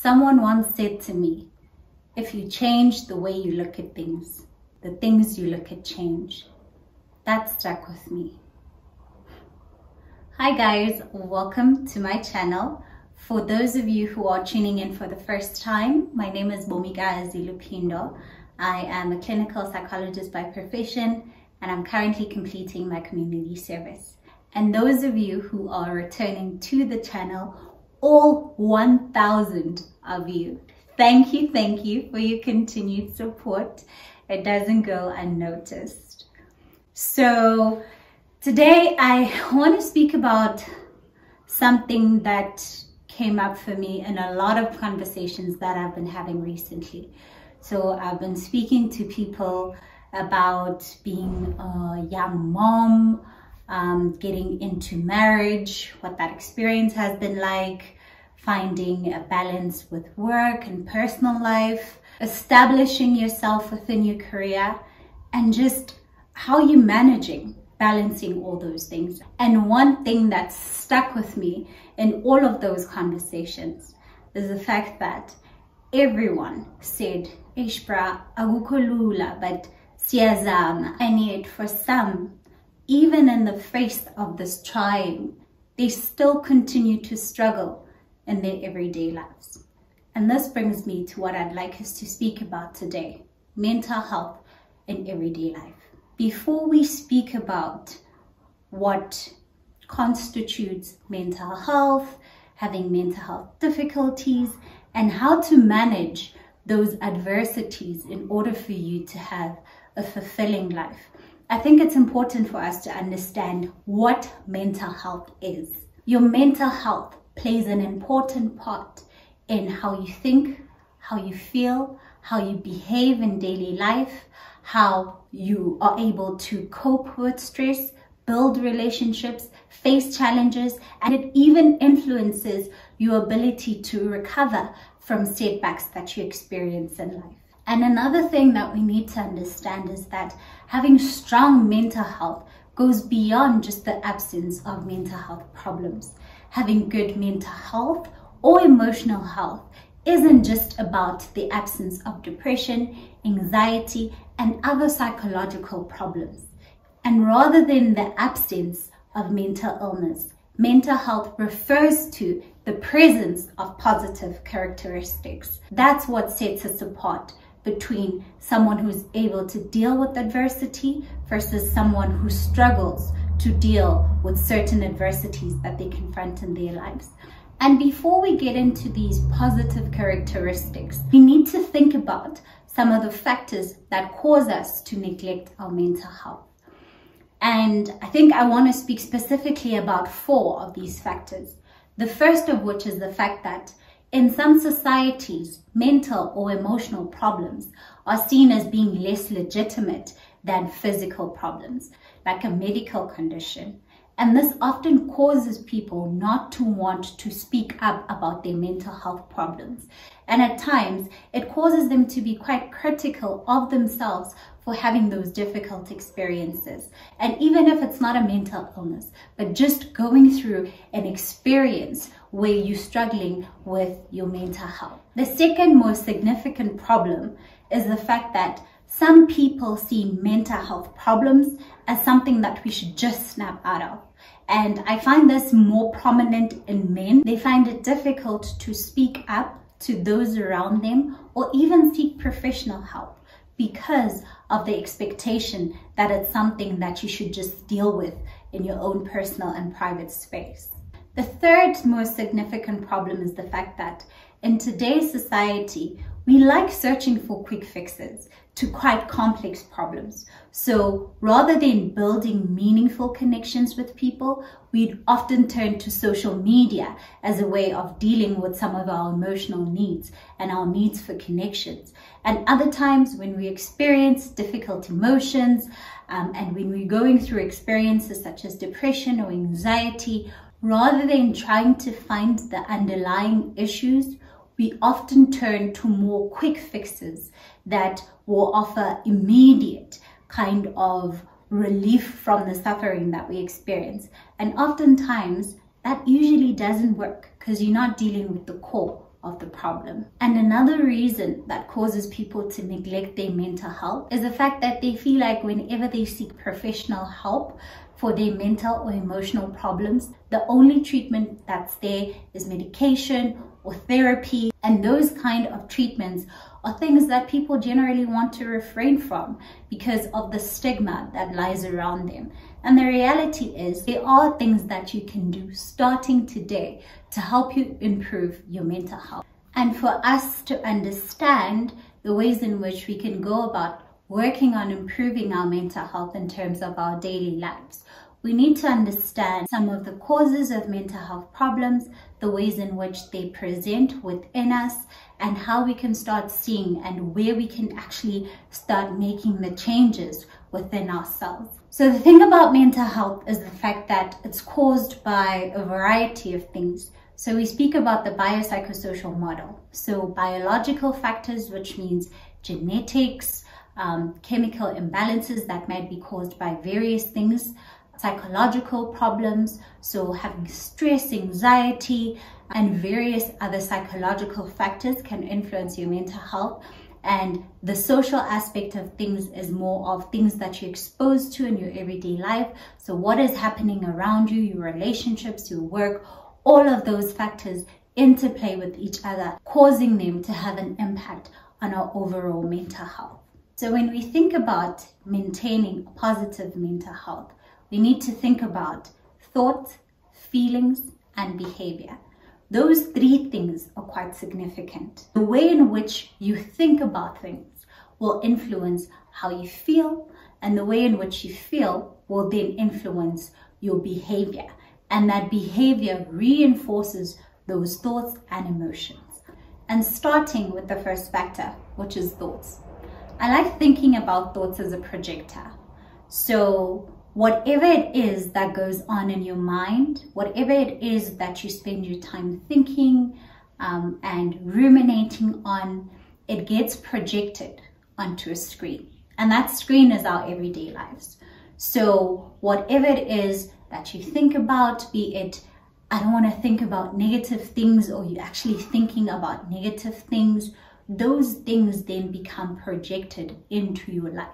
Someone once said to me, if you change the way you look at things, the things you look at change. That stuck with me. Hi guys, welcome to my channel. For those of you who are tuning in for the first time, my name is Bomika Zilupindo. I am a clinical psychologist by profession and I'm currently completing my community service. And those of you who are returning to the channel, all 1,000 of you, thank you for your continued support. It doesn't go unnoticed. So today I want to speak about something that came up for me in a lot of conversations that I've been having recently. So I've been speaking to people about being a young mom, getting into marriage, what that experience has been like, finding a balance with work and personal life, establishing yourself within your career, and just how you're balancing all those things. And one thing that stuck with me in all of those conversations is the fact that everyone said, Ishbra, akukho lula, but siyazama. And yet for some, even in the face of this trying, they still continue to struggle in their everyday lives. And this brings me to what I'd like us to speak about today: mental health in everyday life. Before we speak about what constitutes mental health, having mental health difficulties, and how to manage those adversities in order for you to have a fulfilling life, I think it's important for us to understand what mental health is. Your mental health plays an important part in how you think, how you feel, how you behave in daily life, how you are able to cope with stress, build relationships, face challenges, and it even influences your ability to recover from setbacks that you experience in life. And another thing that we need to understand is that having strong mental health goes beyond just the absence of mental health problems. Having good mental health or emotional health isn't just about the absence of depression, anxiety, and other psychological problems. And rather than the absence of mental illness, mental health refers to the presence of positive characteristics. That's what sets us apart between someone who's able to deal with adversity versus someone who struggles to deal with certain adversities that they confront in their lives. And before we get into these positive characteristics, we need to think about some of the factors that cause us to neglect our mental health. And I think I want to speak specifically about 4 of these factors. The first of which is the fact that in some societies, mental or emotional problems are seen as being less legitimate than physical problems, like a medical condition. And this often causes people not to want to speak up about their mental health problems. And at times, it causes them to be quite critical of themselves for having those difficult experiences. And even if it's not a mental illness, but just going through an experience where you're struggling with your mental health. The second most significant problem is the fact that some people see mental health problems as something that we should just snap out of. And I find this more prominent in men. They find it difficult to speak up to those around them or even seek professional help because of the expectation that it's something that you should just deal with in your own personal and private space. The third most significant problem is the fact that in today's society, we like searching for quick fixes to quite complex problems. So rather than building meaningful connections with people, we'd often turn to social media as a way of dealing with some of our emotional needs and our needs for connections. And other times when we experience difficult emotions and when we're going through experiences such as depression or anxiety, rather than trying to find the underlying issues, we often turn to more quick fixes that will offer immediate kind of relief from the suffering that we experience. And oftentimes that usually doesn't work because you're not dealing with the core of the problem. And another reason that causes people to neglect their mental health is the fact that they feel like whenever they seek professional help for their mental or emotional problems, the only treatment that's there is medication or therapy. And those kind of treatments are things that people generally want to refrain from because of the stigma that lies around them. And the reality is there are things that you can do starting today to help you improve your mental health. And for us to understand the ways in which we can go about working on improving our mental health in terms of our daily lives, we need to understand some of the causes of mental health problems, the ways in which they present within us, and how we can start seeing and where we can actually start making the changes within ourselves. So the thing about mental health is the fact that it's caused by a variety of things. So we speak about the biopsychosocial model. So biological factors, which means genetics, chemical imbalances that might be caused by various things, psychological problems, so having stress, anxiety, and various other psychological factors can influence your mental health. And the social aspect of things is more of things that you're exposed to in your everyday life. So what is happening around you, your relationships, your work, all of those factors interplay with each other, causing them to have an impact on our overall mental health. So when we think about maintaining positive mental health, we need to think about thoughts, feelings, and behavior. Those three things are quite significant. The way in which you think about things will influence how you feel, and the way in which you feel will then influence your behavior. And that behavior reinforces those thoughts and emotions. And starting with the first factor, which is thoughts. I like thinking about thoughts as a projector. So whatever it is that goes on in your mind, whatever it is that you spend your time thinking and ruminating on, it gets projected onto a screen. And that screen is our everyday lives. So whatever it is that you think about, be it, I don't want to think about negative things, or you're actually thinking about negative things, those things then become projected into your life.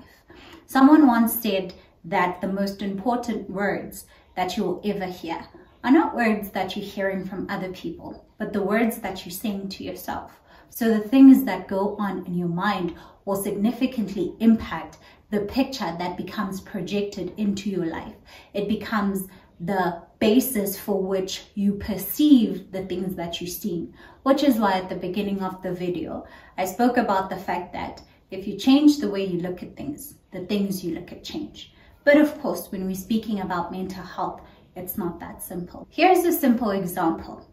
Someone once said that the most important words that you will ever hear are not words that you're hearing from other people, but the words that you're saying to yourself. So the things that go on in your mind will significantly impact the picture that becomes projected into your life. It becomes the basis for which you perceive the things that you see, which is why at the beginning of the video, I spoke about the fact that if you change the way you look at things, the things you look at change. But of course, when we're speaking about mental health, it's not that simple. Here's a simple example.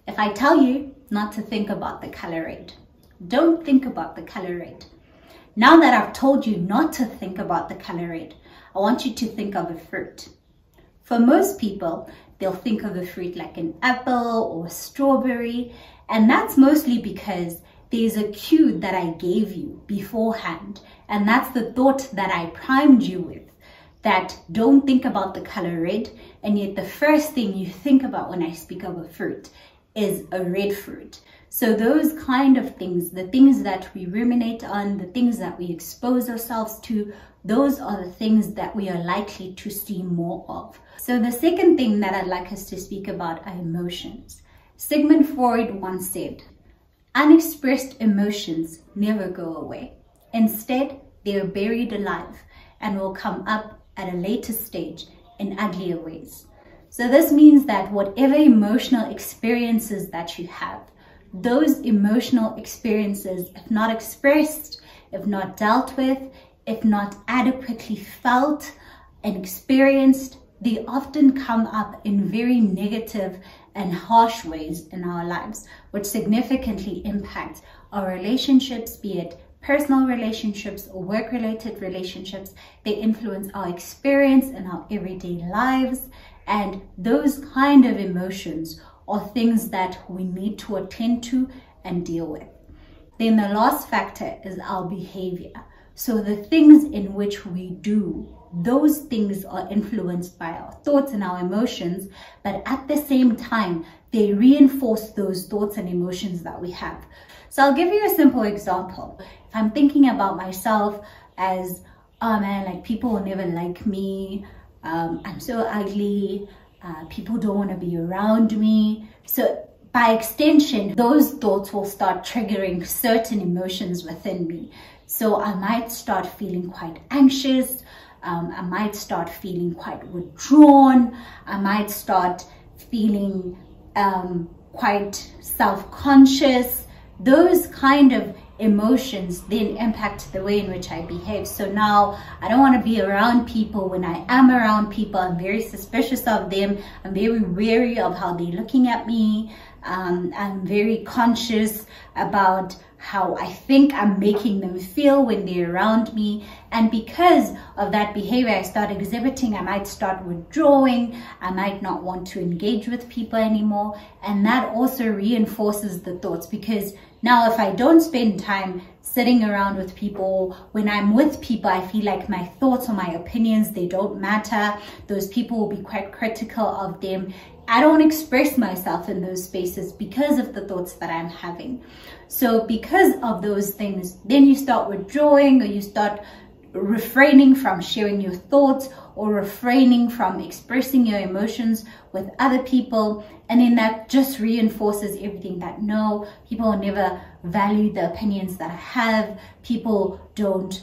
If I tell you not to think about the color red, don't think about the color red. Now that I've told you not to think about the color red, I want you to think of a fruit. For most people, they'll think of a fruit like an apple or a strawberry, and that's mostly because there's a cue that I gave you beforehand, and that's the thought that I primed you with, that don't think about the color red, and yet the first thing you think about when I speak of a fruit is a red fruit. So those kind of things, the things that we ruminate on, the things that we expose ourselves to, those are the things that we are likely to see more of. So the second thing that I'd like us to speak about are emotions. Sigmund Freud once said, unexpressed emotions never go away. Instead, they are buried alive and will come up at a later stage in uglier ways. So this means that whatever emotional experiences that you have, those emotional experiences, if not expressed, if not dealt with, if not adequately felt and experienced, they often come up in very negative and harsh ways in our lives, which significantly impact our relationships, be it personal relationships or work-related relationships. They influence our experience in our everyday lives, and those kind of emotions are things that we need to attend to and deal with. Then the last factor is our behavior, So the things in which we do, those things are influenced by our thoughts and our emotions, but at the same time, they reinforce those thoughts and emotions that we have. So I'll give you a simple example. If I'm thinking about myself as, oh man, like people will never like me, I'm so ugly, people don't want to be around me. So by extension, those thoughts will start triggering certain emotions within me. So I might start feeling quite anxious, I might start feeling quite withdrawn, I might start feeling quite self-conscious. Those kind of emotions then impact the way in which I behave. So now I don't want to be around people. When I am around people, I'm very suspicious of them. I'm very wary of how they're looking at me. I'm very conscious about how I think I'm making them feel when they're around me. And because of that behavior I start exhibiting, I might start withdrawing. I might not want to engage with people anymore. And that also reinforces the thoughts, because now if I don't spend time sitting around with people, when I'm with people, I feel like my thoughts or my opinions, they don't matter. Those people will be quite critical of them. I don't express myself in those spaces because of the thoughts that I'm having. So because of those things, then you start withdrawing, or you start refraining from sharing your thoughts, or refraining from expressing your emotions with other people. And then that just reinforces everything that no, people will never value the opinions that I have. People don't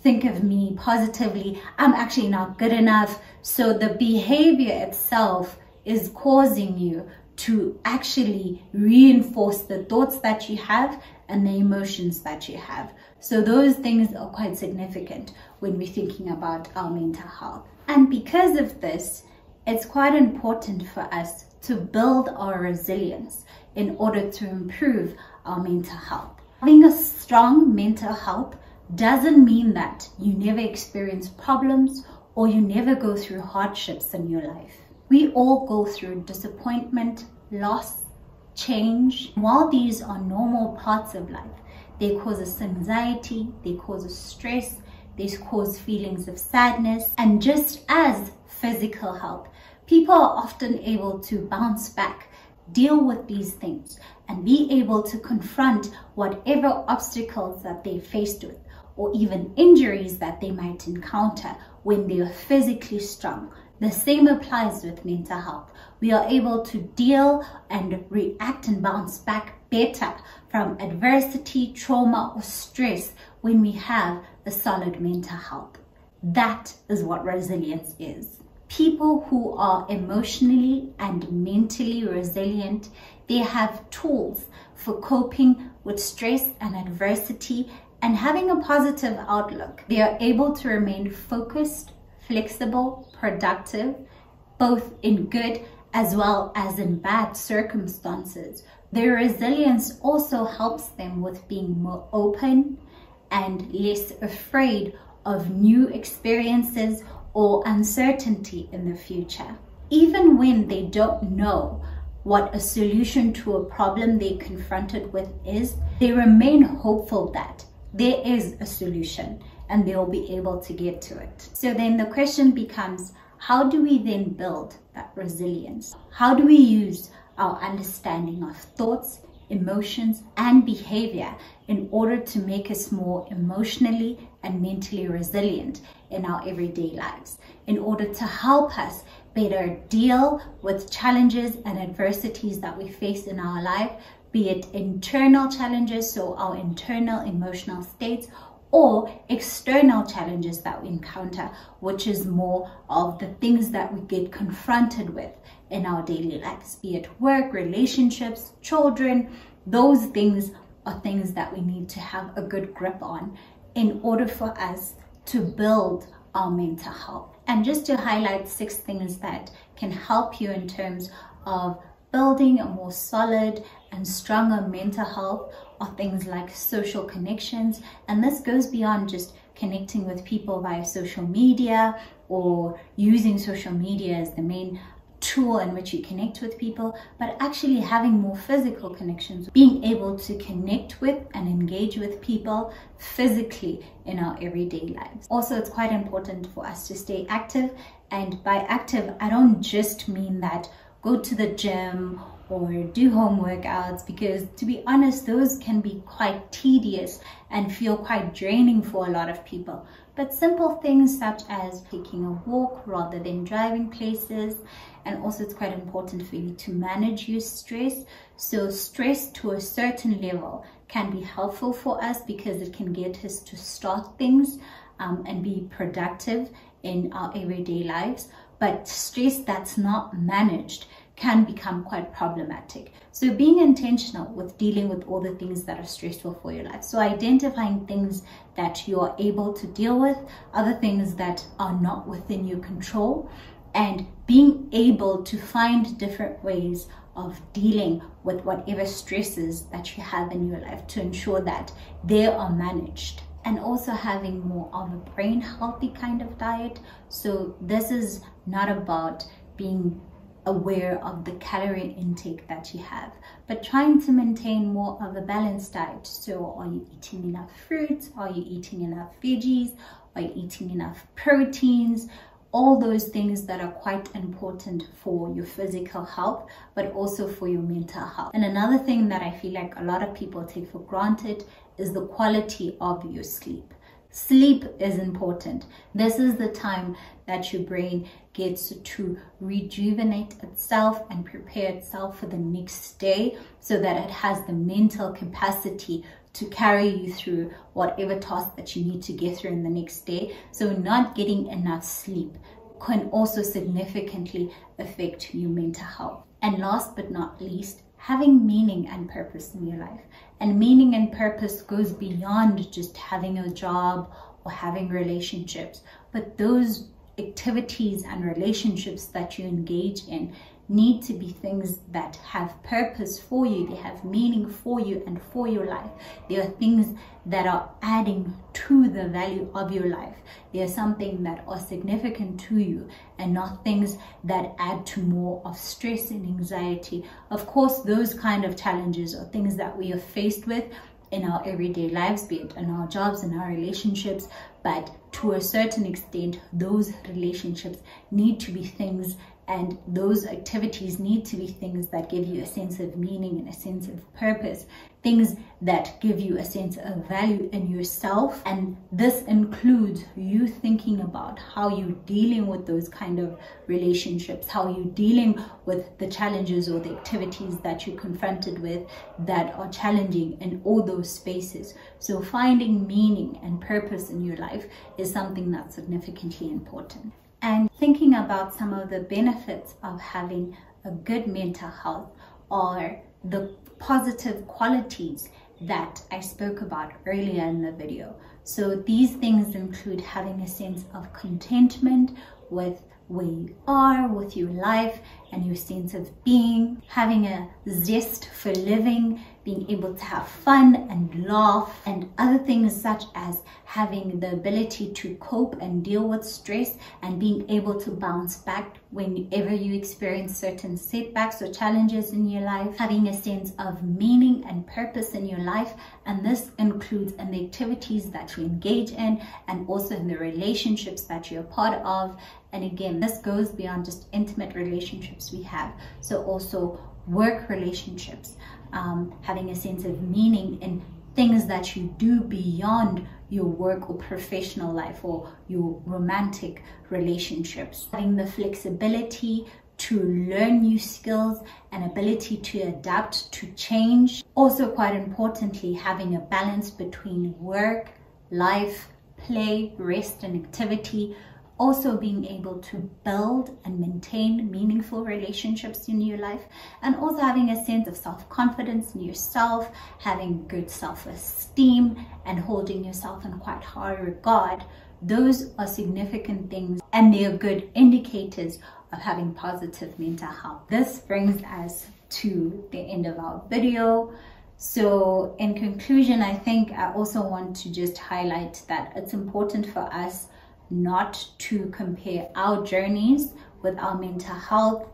think of me positively. I'm actually not good enough. So the behavior itself is causing you to actually reinforce the thoughts that you have and the emotions that you have. So those things are quite significant when we're thinking about our mental health. And because of this, it's quite important for us to build our resilience in order to improve our mental health. Having a strong mental health doesn't mean that you never experience problems or you never go through hardships in your life. We all go through disappointment, loss, change. While these are normal parts of life, they cause us anxiety, they cause us stress, they cause feelings of sadness. And just as physical health, people are often able to bounce back, deal with these things, and be able to confront whatever obstacles that they faced with, or even injuries that they might encounter when they are physically strong. The same applies with mental health. We are able to deal and react and bounce back better from adversity, trauma, or stress when we have a solid mental health. That is what resilience is. People who are emotionally and mentally resilient, they have tools for coping with stress and adversity and having a positive outlook. They are able to remain focused, flexible, productive, both in good as well as in bad circumstances. Their resilience also helps them with being more open and less afraid of new experiences or uncertainty in the future. Even when they don't know what a solution to a problem they're confronted with is, they remain hopeful that there is a solution and they'll be able to get to it. So then the question becomes, how do we then build that resilience? How do we use our understanding of thoughts, emotions, and behavior in order to make us more emotionally and mentally resilient in our everyday lives, in order to help us better deal with challenges and adversities that we face in our life, be it internal challenges, so our internal emotional states, or external challenges that we encounter, which is more of the things that we get confronted with in our daily lives, be it work, relationships, children. Those things are things that we need to have a good grip on in order for us to build our mental health. And just to highlight 6 things that can help you in terms of building a more solid and stronger mental health are things like social connections. And this goes beyond just connecting with people via social media or using social media as the main tool in which you connect with people, but actually having more physical connections, being able to connect with and engage with people physically in our everyday lives. Also, it's quite important for us to stay active, and by active, I don't just mean that go to the gym or do home workouts, because to be honest, those can be quite tedious and feel quite draining for a lot of people. But simple things such as taking a walk rather than driving places. And also it's quite important for you to manage your stress. So stress to a certain level can be helpful for us because it can get us to start things and be productive in our everyday lives. But stress that's not managed can become quite problematic. So being intentional with dealing with all the things that are stressful for your life. So identifying things that you are able to deal with, other things that are not within your control, and being able to find different ways of dealing with whatever stresses that you have in your life to ensure that they are managed. And also having more of a brain healthy kind of diet. So this is not about being aware of the calorie intake that you have, but trying to maintain more of a balanced diet. So are you eating enough fruits? Are you eating enough veggies? Are you eating enough proteins? All those things that are quite important for your physical health, but also for your mental health. And another thing that I feel like a lot of people take for granted is the quality of your sleep. Sleep is important. This is the time that your brain gets to rejuvenate itself and prepare itself for the next day, so that it has the mental capacity to carry you through whatever task that you need to get through in the next day. So not getting enough sleep can also significantly affect your mental health. And last but not least, having meaning and purpose in your life. And meaning and purpose goes beyond just having a job or having relationships, but those activities and relationships that you engage in need to be things that have purpose for you. They have meaning for you and for your life. They are things that are adding to the value of your life. They are something that are significant to you and not things that add to more of stress and anxiety. Of course, those kind of challenges are things that we are faced with in our everyday lives, be it in our jobs, in our relationships, but to a certain extent, those relationships need to be things, and those activities need to be things that give you a sense of meaning and a sense of purpose, things that give you a sense of value in yourself. And this includes you thinking about how you're dealing with those kind of relationships, how you're dealing with the challenges or the activities that you're confronted with that are challenging in all those spaces. So finding meaning and purpose in your life is something that's significantly important. And thinking about some of the benefits of having a good mental health are the positive qualities that I spoke about earlier in the video. So these things include having a sense of contentment with where you are, with your life and your sense of being, having a zest for living, being able to have fun and laugh, and other things such as having the ability to cope and deal with stress and being able to bounce back whenever you experience certain setbacks or challenges in your life, having a sense of meaning and purpose in your life. And this includes in the activities that you engage in and also in the relationships that you're a part of. And again, this goes beyond just intimate relationships we have. So also work relationships, having a sense of meaning in things that you do beyond your work or professional life or your romantic relationships. Having the flexibility to learn new skills and ability to adapt to change. Also, quite importantly, having a balance between work, life, play, rest, and activity. Also being able to build and maintain meaningful relationships in your life, and also having a sense of self-confidence in yourself, having good self-esteem and holding yourself in quite high regard. Those are significant things and they are good indicators of having positive mental health. This brings us to the end of our video. So in conclusion, I think I also want to just highlight that it's important for us not to compare our journeys with our mental health,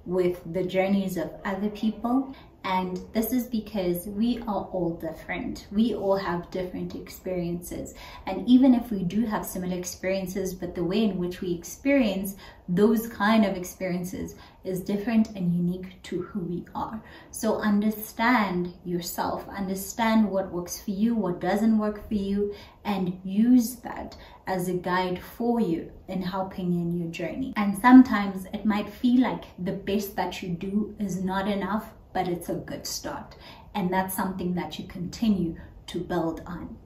with the journeys of other people. And this is because we are all different. We all have different experiences. And even if we do have similar experiences, but the way in which we experience those kind of experiences is different and unique to who we are. So understand yourself, understand what works for you, what doesn't work for you, and use that as a guide for you in helping you in your journey. And sometimes it might feel like the best that you do is not enough, but it's a good start. And that's something that you continue to build on.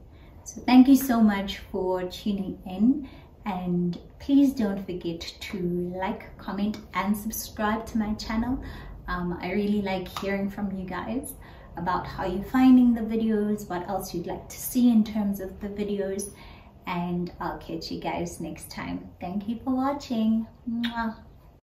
So thank you so much for tuning in. And please don't forget to like, comment, and subscribe to my channel. I really like hearing from you guys about how you're finding the videos, what else you'd like to see in terms of the videos. And I'll catch you guys next time. Thank you for watching. Mwah.